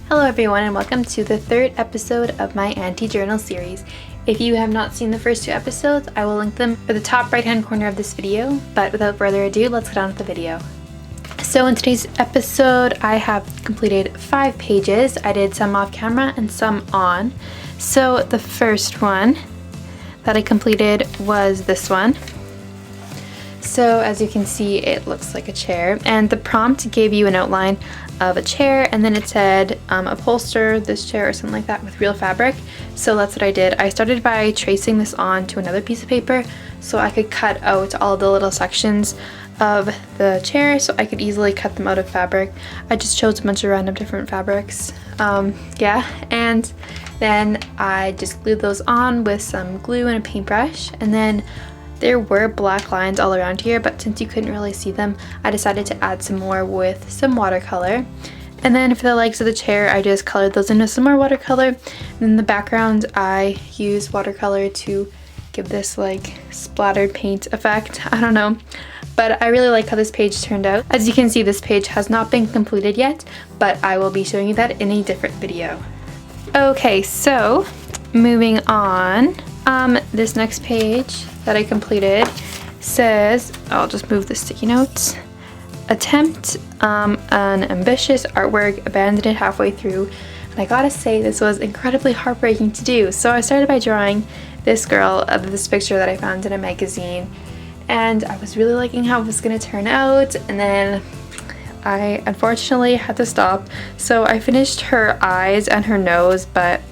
Hello everyone and welcome to the third episode of my anti-journal series. If you have not seen the first two episodes, I will link them at the top right hand corner of this video, but without further ado, let's get on with the video. So in today's episode, I have completed 5 pages. I did some off camera and some on. So the first one that I completed was this one. So as you can see, it looks like a chair, and the prompt gave you an outline of a chair, and then it said upholster this chair or something like that with real fabric. So that's what I did. I started by tracing this on to another piece of paper so I could cut out all the little sections of the chair so I could easily cut them out of fabric. I just chose a bunch of random different fabrics. And then I just glued those on with some glue and a paintbrush, and then there were black lines all around here, but since you couldn't really see them, I decided to add some more with some watercolor. And then for the legs of the chair, I just colored those in with some more watercolor. And in the background, I used watercolor to give this like splattered paint effect. I don't know, but I really like how this page turned out. As you can see, this page has not been completed yet, but I will be showing you that in a different video. Okay, so moving on. This next page that I completed says, I'll just move the sticky notes, attempt an ambitious artwork, abandoned it halfway through. And I gotta say, this was incredibly heartbreaking to do. So I started by drawing this girl of this picture that I found in a magazine, and I was really liking how it was gonna turn out, and then I unfortunately had to stop. So I finished her eyes and her nose, but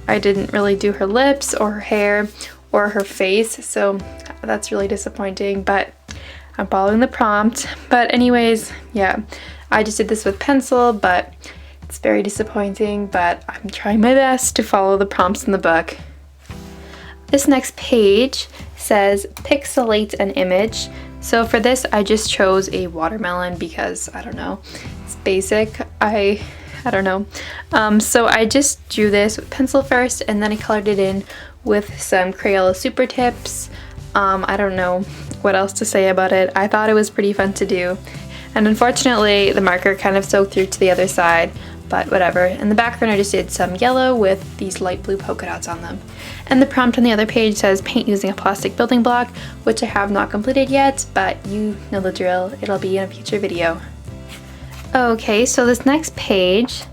I didn't really do her lips or her hair or her face, so that's really disappointing, but I'm following the prompt. But anyways, yeah, I just did this with pencil, but it's very disappointing, but I'm trying my best to follow the prompts in the book. This next page says pixelate an image. So for this, I just chose a watermelon because, I don't know, it's basic. I don't know. So I just drew this with pencil first, and then I colored it in with some Crayola Super Tips. I don't know what else to say about it. I thought it was pretty fun to do. And unfortunately, the marker kind of soaked through to the other side, but whatever. In the background, I just did some yellow with these light blue polka dots on them. And the prompt on the other page says paint using a plastic building block, which I have not completed yet, but you know the drill. It'll be in a future video. Okay, so this next page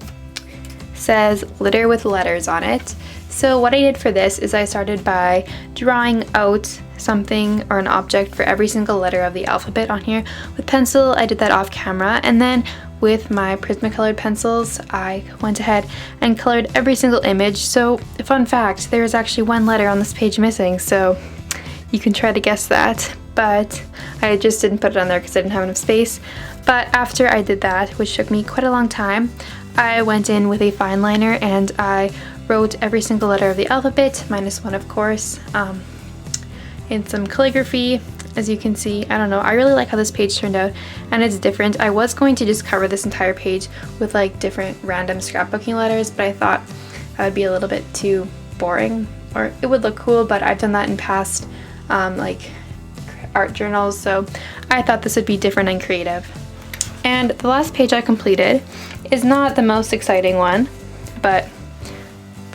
says litter with letters on it. So what I did for this is I started by drawing out something or an object for every single letter of the alphabet on here. With pencil, I did that off camera, and then with my Prismacolor pencils, I went ahead and colored every single image. So fun fact, there is actually one letter on this page missing, so you can try to guess that, but I just didn't put it on there because I didn't have enough space. But after I did that, which took me quite a long time, I went in with a fine liner and I wrote every single letter of the alphabet, minus one of course, in some calligraphy. As you can see, I don't know, I really like how this page turned out, and it's different. I was going to just cover this entire page with like different random scrapbooking letters, but I thought that would be a little bit too boring, or it would look cool, but I've done that in past like art journals, so I thought this would be different and creative. And the last page I completed is not the most exciting one, but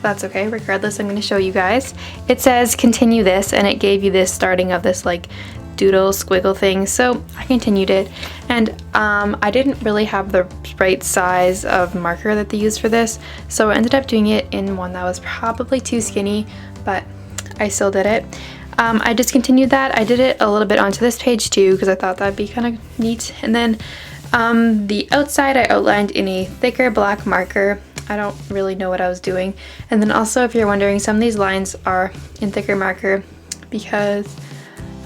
that's okay. Regardless, I'm going to show you guys. It says continue this, and it gave you this starting of this like doodle squiggle thing, so I continued it. And I didn't really have the right size of marker that they used for this, so I ended up doing it in one that was probably too skinny, but I still did it. I just continued that. I did it a little bit onto this page too because I thought that'd be kind of neat. And then the outside I outlined in a thicker black marker. I don't really know what I was doing. And then also, if you're wondering, some of these lines are in thicker marker because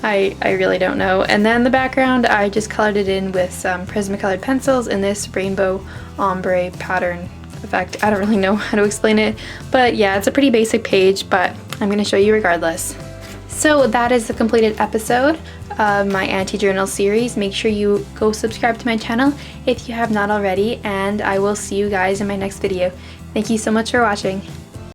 I really don't know. And then the background, I just colored it in with some Prismacolor pencils in this rainbow ombre pattern effect. I don't really know how to explain it, but yeah, it's a pretty basic page, but I'm going to show you regardless. So that is the completed episode of my anti-journal series. Make sure you go subscribe to my channel if you have not already, and I will see you guys in my next video. Thank you so much for watching.